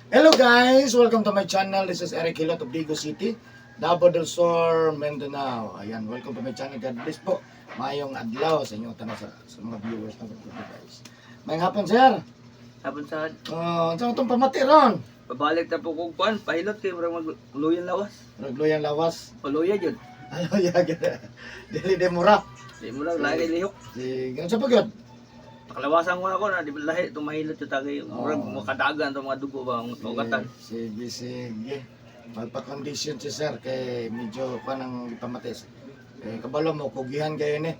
Hello guys! Welcome to my channel. This is Eric Hilot of Digo City, Davao del Sur, Mindanao. Ayan, welcome to my channel. God bless po. Mayong adlaw sa inyo tanong sa mga viewers na po guys. Mayang hapon sir. Hapon sa Saan itong pamati ron? pabalik ta po kung kuan, pahilot kay murag magluyan lawas. Nagloyan lawas. O luya jud. Ano yag? Dili de mura. Di mo lang lahi lihok. Sige, sa pagod. Pakalawasan ko na ko na di ba lahi tumahilot jud tagay murag makadagan to mga dugo ba ang tugatan. Sige. Magpa-condition si sir kay medyo panang pamatis. Kabalo mo, kugihan kayo ni.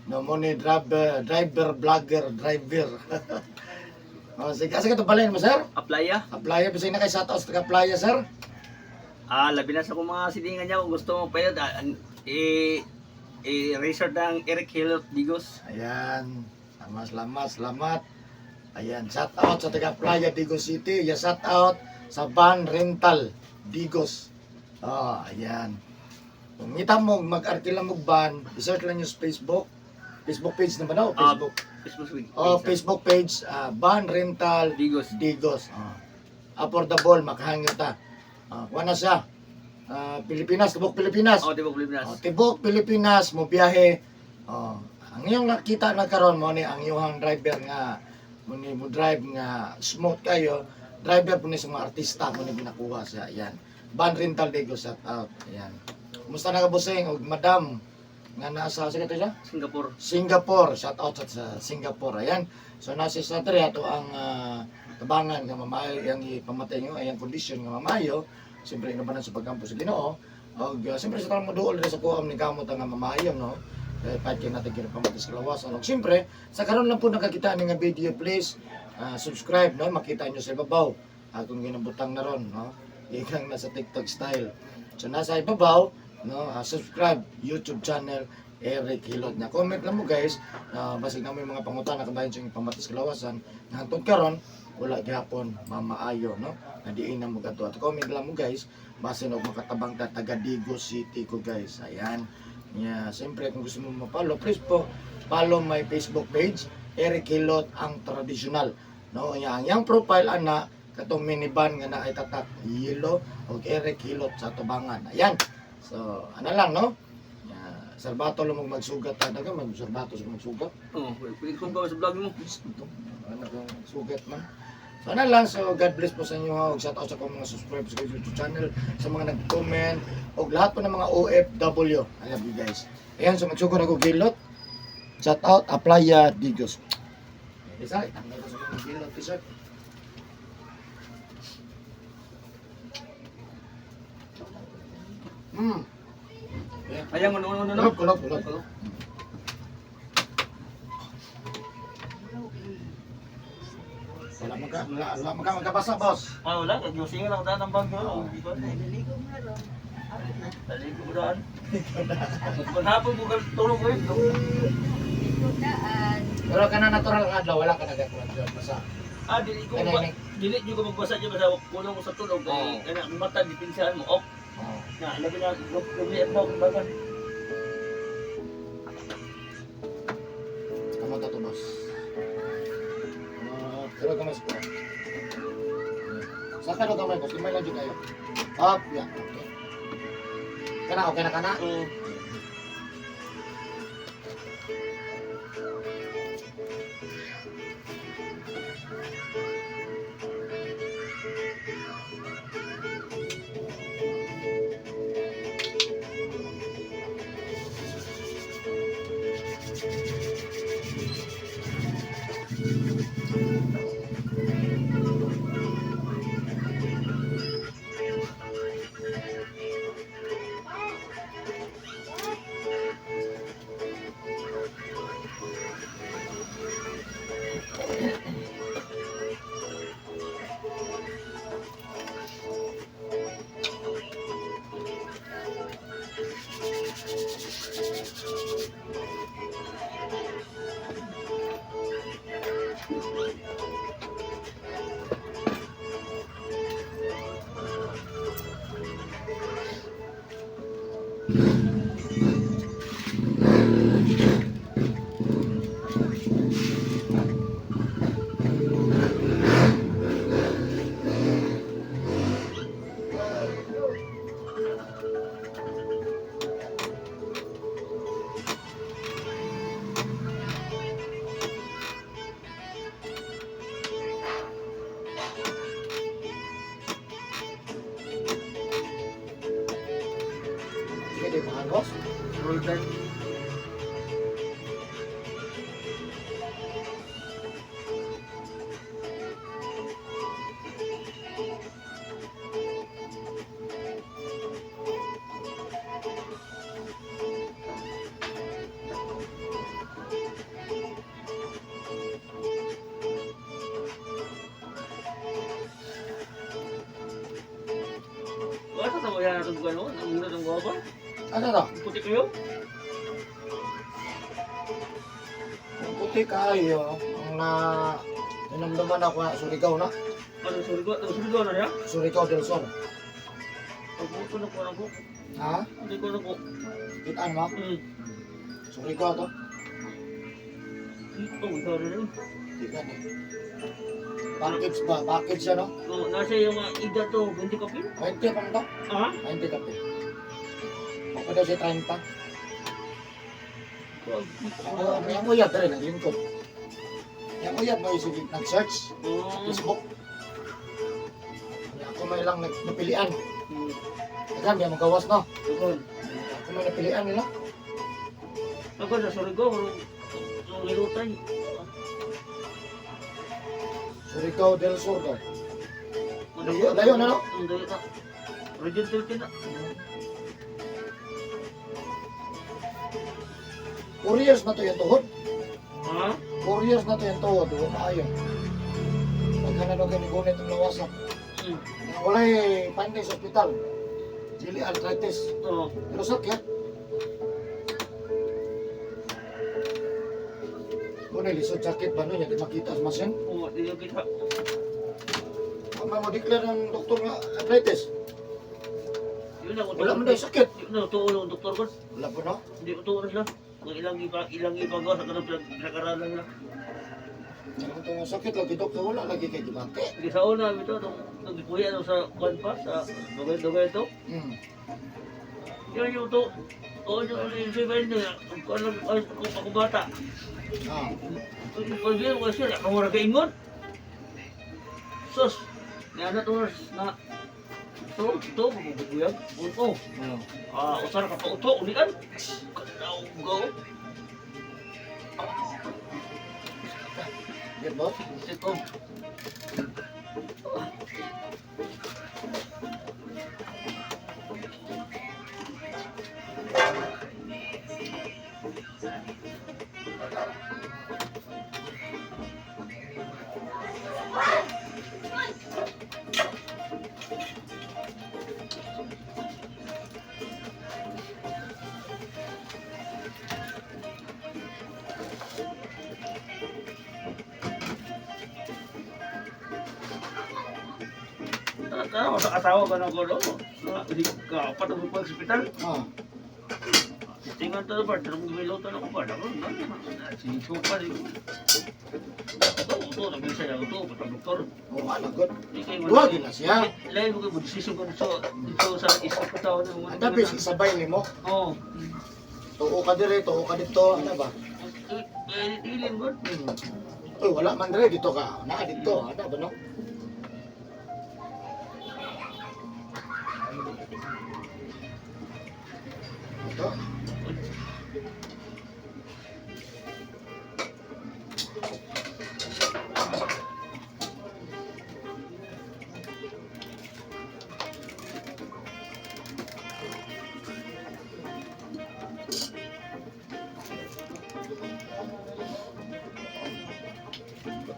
No mo ni driver, vlogger, driver. Sige, kasi ito palayan mo sir. Aplaya. Playa, bisay na kay shoutout sa playa sir. Labi na sa kung mga silingan niya kung gusto mo pahilot resort ng Eric Hilot Digos. Ayan. Salamat. Ayan, shout out sa taga Playa Digos City. Ya shout out sa Van Rental Digos. Ayan. Kung ngita mo mag-arkila mo van, i-search lang yung Facebook page naman daw, Facebook. Facebook page, Van Rental Digos. Affordable, makahangyo ta. Kuha na siya. Pilipinas, Tibok Pilipinas. Tibok Pilipinas. Tibok Pilipinas mo biyahe. Ang iyong nakita na karon mo ni ang iyong driver nga mo drive nga smooth kayo. Driver po ni sa mga artista mo ni binakuha siya. Ayan. Van Rental Digos shout out. Ayan. Kumusta na ka busing og madam nga nasa sa siya? Singapore. Shout out sa Singapore. Ayan. So nasa sa tre ato ang tabangan nga mamayo yang ipamatay nyo ayang kondisyon nga mamayo. Siyempre inabanan sa pagkampo sa Ginoo. Og siyempre sa tanong moduol sa kuam ni kamot nga mamayo no. Kahit kayo natin kinapamatay sa kalawasan. Og siyempre sa karon lang po nakakita ni nga video, please subscribe no, makita nyo sa ibabaw. Kung ginabutang na ron no. Ikang nasa TikTok style. So nasa ibabaw no, subscribe YouTube channel Eric Hilot na. Comment lang mo guys, basig na may mga pangutana kabayan sa pamatis kalawasan. Hantod karon wala gyapon mamaayo no. Nadiin na mo kadto. At comment lang mo guys, base og makatabang ta taga Digos City ko guys. Ayan. Siyempre kung gusto mo ma-follow, please po follow my Facebook page Eric Hilot ang traditional. No, yang profile ana katong minivan nga naay tatak yellow og Eric Hilot sa tubangan. Ayan. So, ano lang, no? Sarbato lang magsugat. Talaga, sarbato sa magsugat. Pwede kong ba sa vlog mo? Ano kang sugat man. So, ano lang. So, God bless po sa inyo. Huwag shout out sa mga subscribe sa YouTube channel, sa mga nag-comment, o lahat po ng mga OFW. I love you guys. Ayan, so magsugod ako Hilot. Shout out, Aplaya Digos. Isa, tanggal ko sa mga Hilot t-shirt. Ayan, ano. Kulog. Wala magkabasa, boss. Wala, nag-using lang daan ng bag yun. Naligo mo na ron. Naligo mo daan. Maghapon mo ka tulog rin. Daan. Pero ka na natural nga adlaw, wala ka nagkakulat basa. Dili ko magbasa dyan basta kulang ko sa tulog. Ang mata, dipinsahan mo. Labi na, lumiit mo kung bagan. Kamu to boss. Pero ka mas kuha. Saka daw kamay boss, limay lang dyan kayo. Up, yeah, okay. Okay na. roll time. Wala sa yan natin gano'n, ang muna ng guwapa. Ano to? Ang puti kayo? Ang puti kayo, ang na tinamdaman ako na Surigao na. Ano surigo na niya? Surigao del Sur. Ang puto na po na po. Ha? Hindi ko na po. Kitaan mo? Surigao to? Ito, ito na rin. Tika na. Package ba? Package siya no? Oh, nasa yung mga ida to, 20 kapil? 20 pa to? Ah? 20 kape. Ako daw si 30. Yung uyab na rin, ang lingkod. Yung uyab mo yung nag-search, Facebook. Ako may lang napilian. Agam, yung magawas no? Ako may napilian nila. Ako sa surigo, yung lirutay. Surigao del Sur daw. Layo na no? Layo na. Region 13 na. 4 years na to yung tuhod. Ha? 4 years na to yung tuhod. Huwag maayo. Pagka na doon gunit ang nawasak. Wala'y finding sa hospital. Dili arthritis. Oo. Pero sakit. Kung lisod sakit ba nun, hindi makita sa masin. Oo, di yung kita. Kung mo declare ng doktor nga arthritis. Yun na, Wala mo na yung sakit. yun na, tuulong ng doktor ko. Wala po no? Hindi ko tuulong sila. Kung ilang ipagawa sa kanong pinag-aralan nila. Kung ito nga sakit lagi doktor, wala lagi kay gibante. Hindi sa una, ito, itong gipuya sa kwan pa, sa dugay-dugay ito. Yun yung ito. Oo, yung sibayin niya. Kung ako bata. Ah, Kung yun, kasi ako mo nagkaingon. Sus, niana to na ito, pagkakuyag. Ito. Usara ka pa ito, ulian. Kadaw, go. get boss? Ito. Ano, sa asawa ba ng gulo? Hindi ka patungkol pa sa hospital. Ah, Tingnan to ba, tarong gimilotan ako ba? Ako, sinisupa rin. Ito, nabisa niya ito, patang doktor. oo nga lagot. Hindi kayo Duwag na siya. Lain mo kayo, desisyon ko dito sa isip ko tao ng Ang tapos isabay ni mo. Oo. Tuo ka dire, tuo ka dito, ano ba? Ilin mo. Uy, wala man dire dito ka. Na dito, ano ba no? Ito.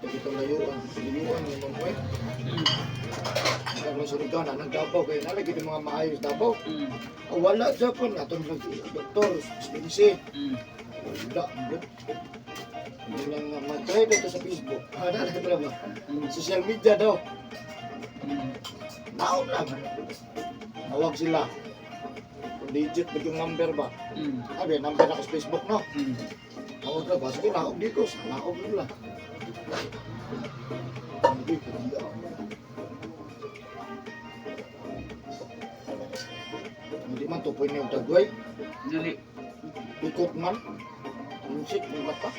Ito layuan, layuan yung mga kwek. Kaya Surigao na, nagdabaw kayo, nalagay yung mga maayos dabaw. Wala Japan, atong doktor, spinisi. Wala, good. Hindi lang mag-try dito sa Facebook. Nalagay ba ba? Social media daw. Naon lang. Nawag sila. Kung legit ba yung number ba? Sabi, number ako sa Facebook, no? Nawag na ba? Sige, naog dito. Naog nila. Hindi ko hindi. Hindi man to pwede yung tagway. Dili. Ikot man. Tunsik, may mata.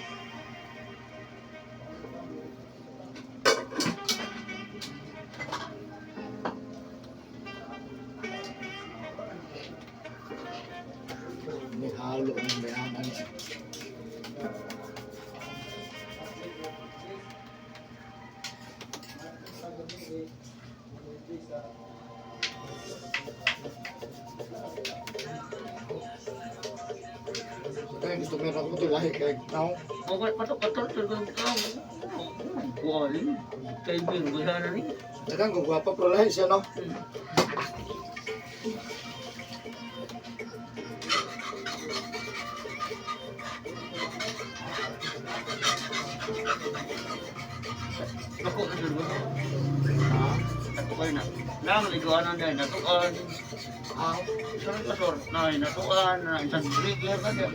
May halo Kaya gusto ko na ito lahi kay now. Okay, patok-patok, talagang ikaw. Kuhalin. Kaibigan, gusana ni. Dagang kung gwapa pero lahi siya no. Ako na dulu. Ako kayo na. Nang iguanan dahil natukan. Ah, Sorry ka, sir. Natukan na isang trigger ka dyan.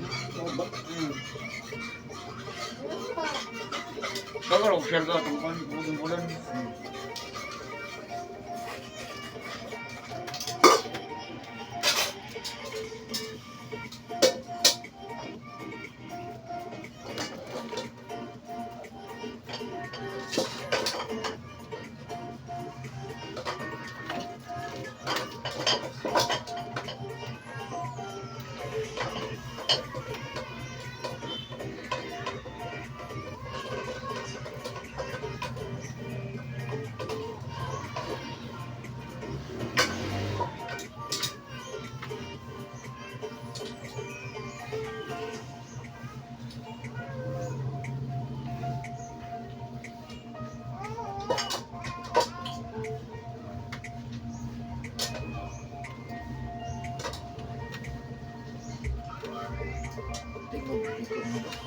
Bagal ako share ka. Tungkol bulan.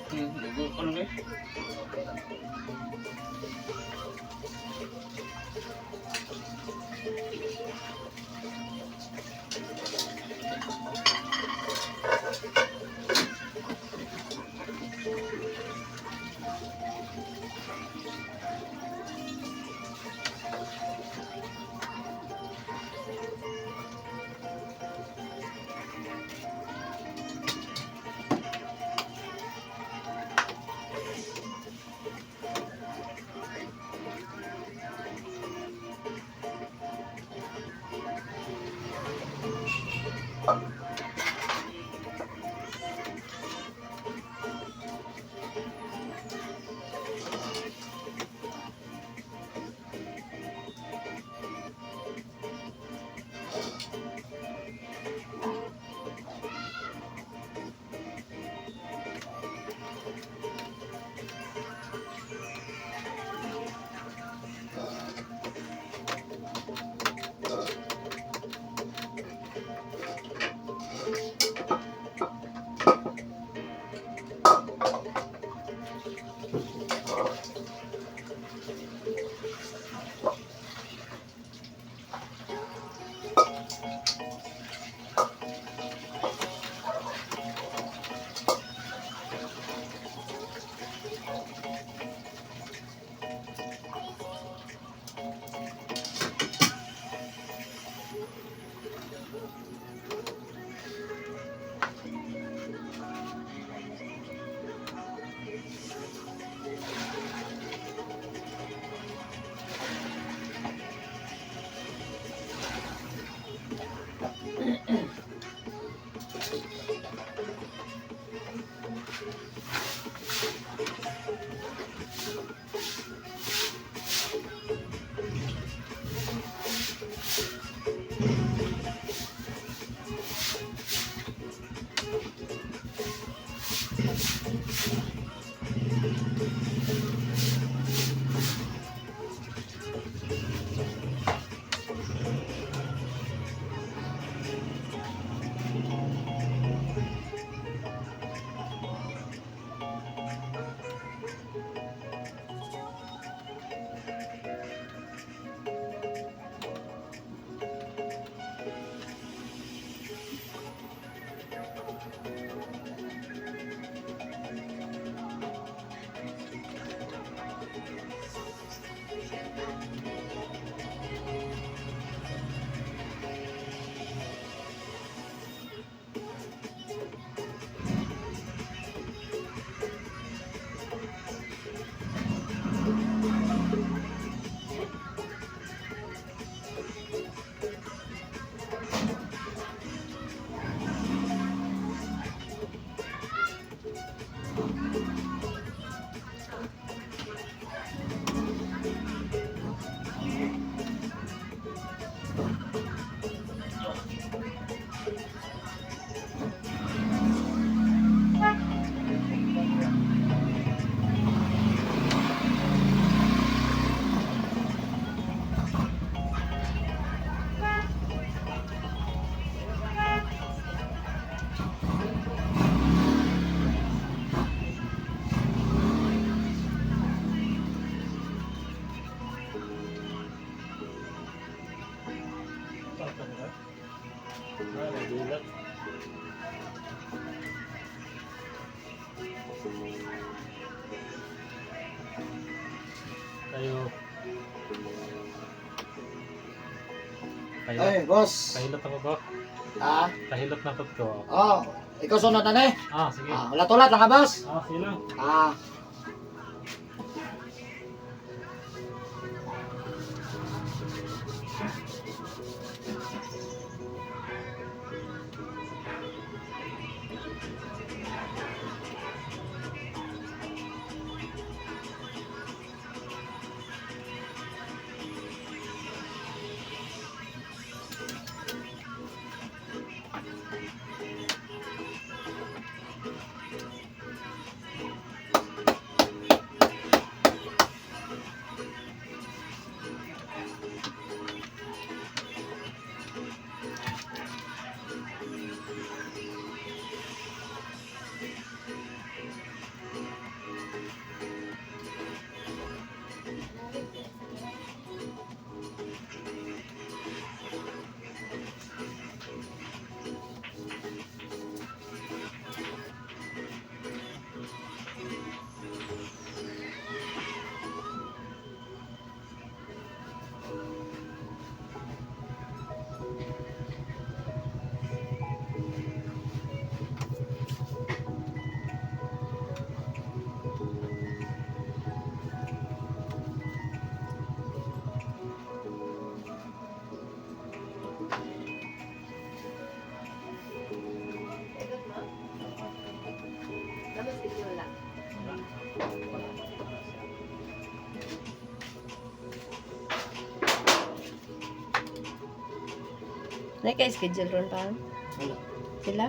tingog ito. Ano guys? Nagulat. Tayo. Kahilot. Ay, boss. Kahilot ako ko. Ah, Kahilot na tot ko. oh, ikaw sunod na eh. Sige. Ulat-ulat lang ka, boss. Sige lang. Ah, Tapos ito wala. Naka-schedule ron pa? wala. Sila?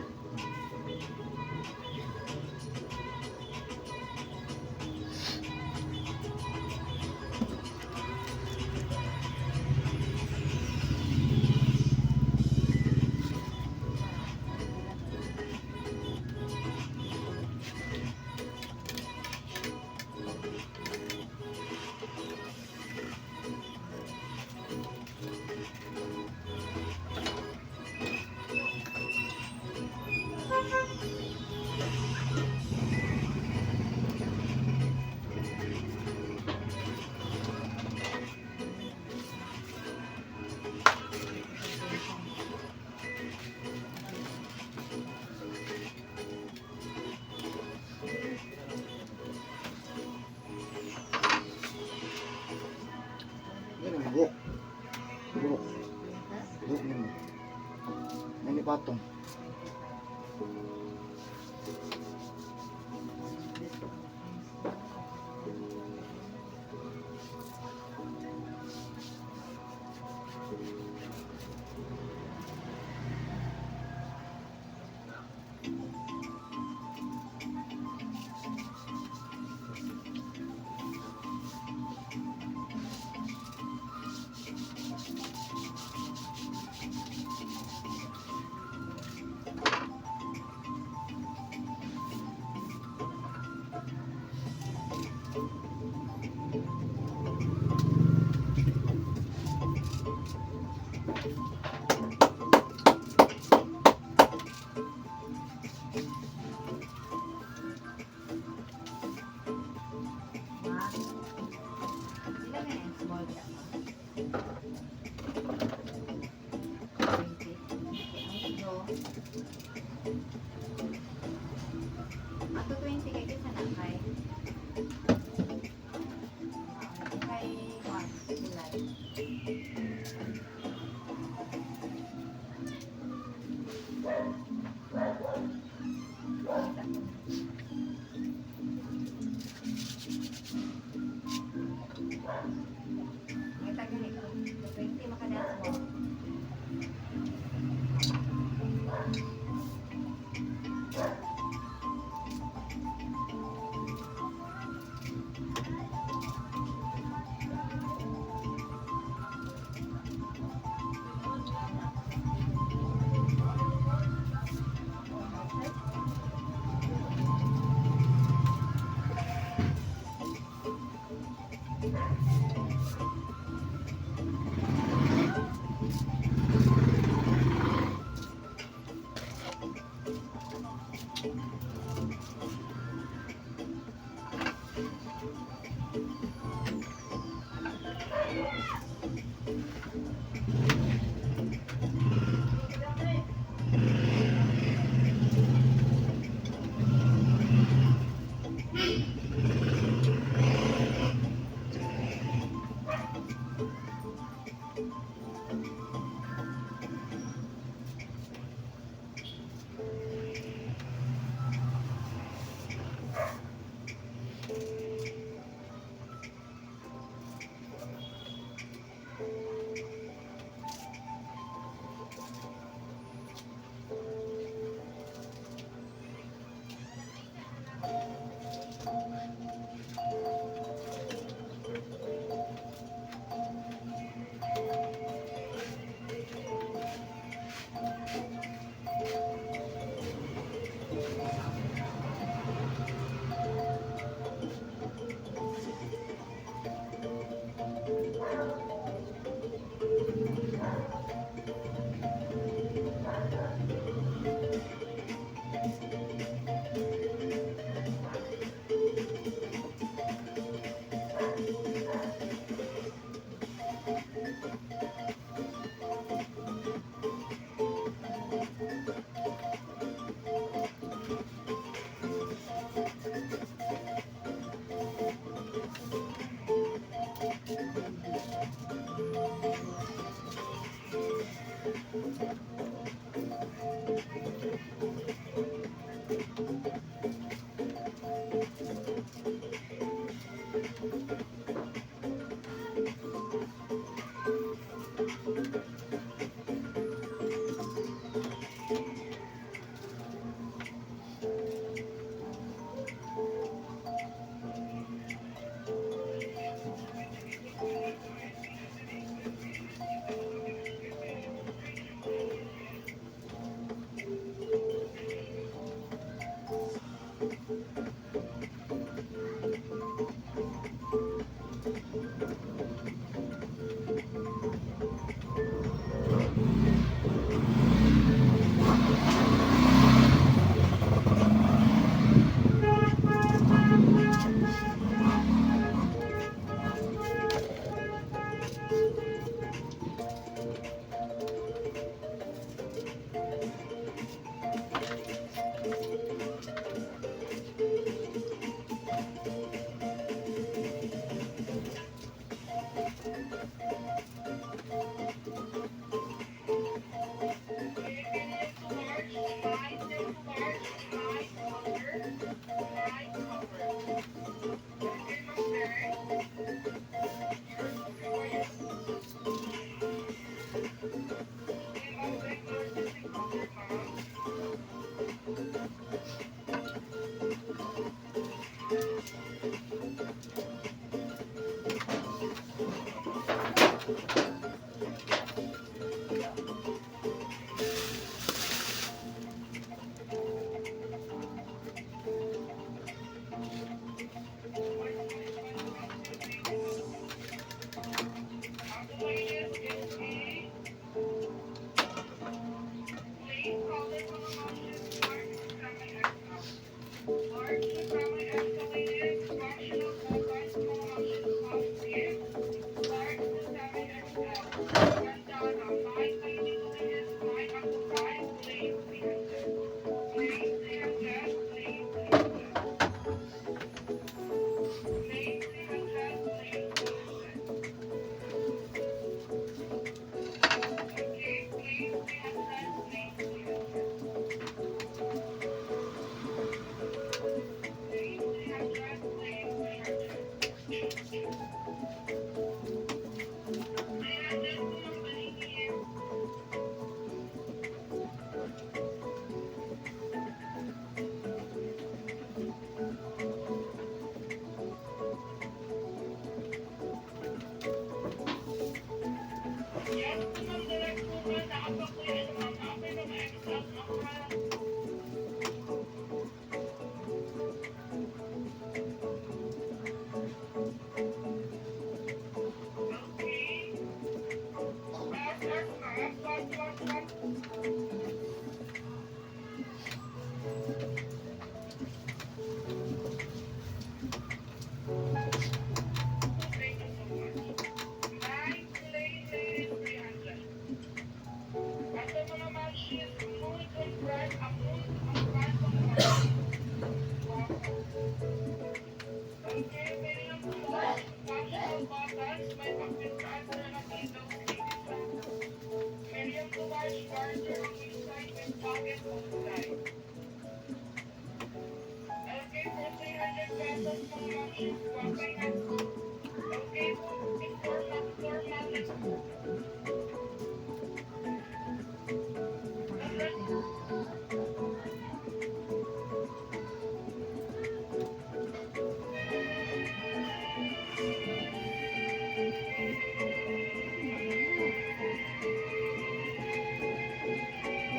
Yan ang buhok. Buhok. Buhok mo. Nani patong.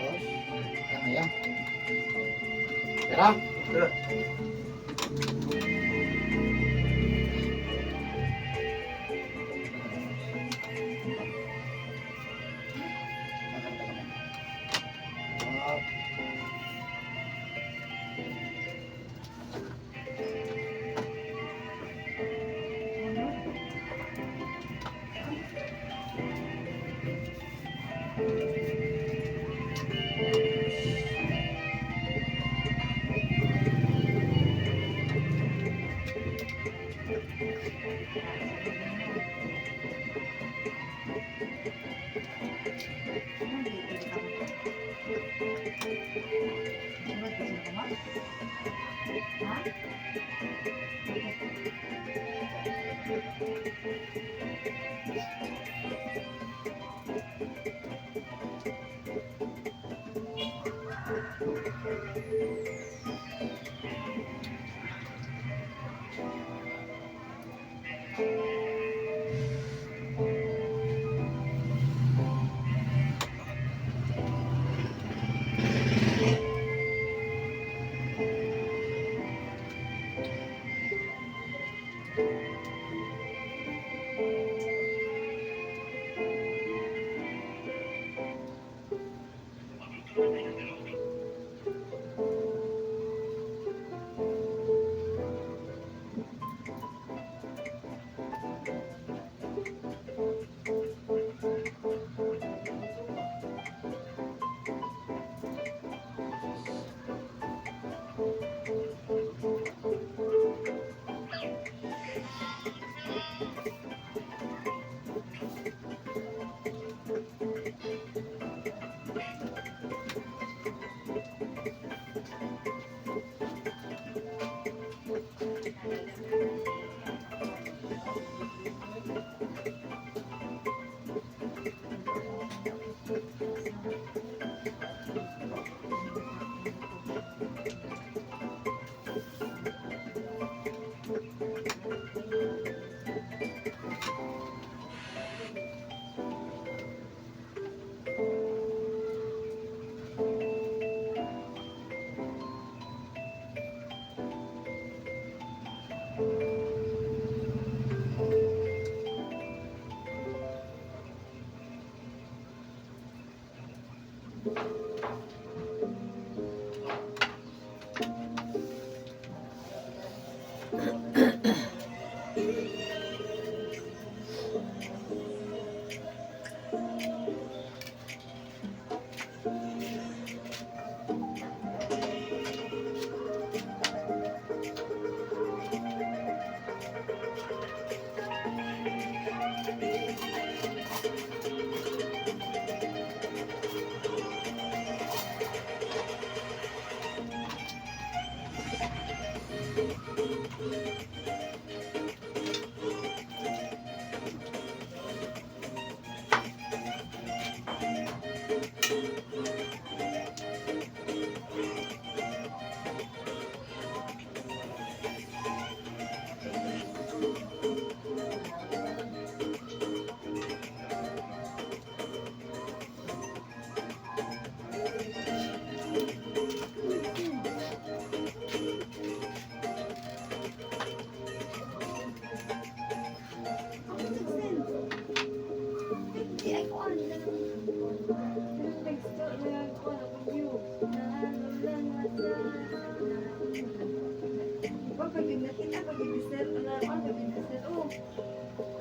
Boss, ano yan? Tara. Tara.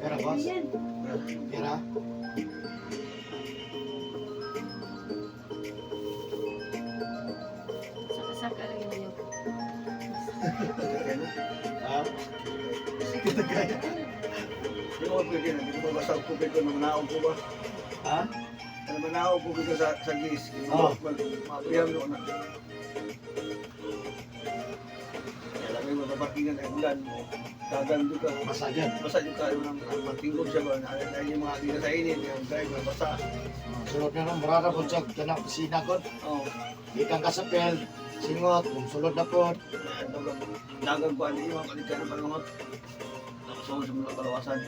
Pera, boss? Pera? Saka-saka lang yun. Ah? Kita kaya. Di ko pwede na, di ko basta ko pwede na manaog ko ba? Ha? Ano manaog ko pwede sa gis. Oo. Matuyam doon na. Kaya lagay mo sa parkingan ay ulan mo. Dagan doon ka. Masagan. Basta doon ka yung matingkod siya ba? Ay yung mga dila sa init, yung drive na basta. Sulod na nung marara po siya. Kanang kusina ko. Oo. Ikan ka sa pel. Singot. Kung sulod na po. Dagan ko ano yung mga kalitan ng panungot. Tapos ako sa mga kalawasan.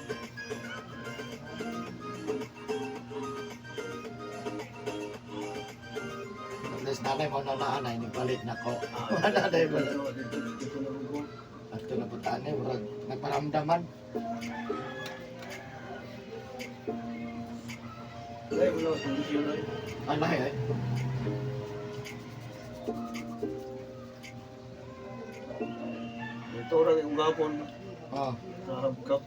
At least nanay mo na naanay. Nagpalit na ko. Ah, Nanay mo na. dito na ko. At ito na po taanay. Nagparamdaman. Ay, wala sa kondisyon ay. Anay eh. Ito rin yung gapon. Oh. Sa harap cup.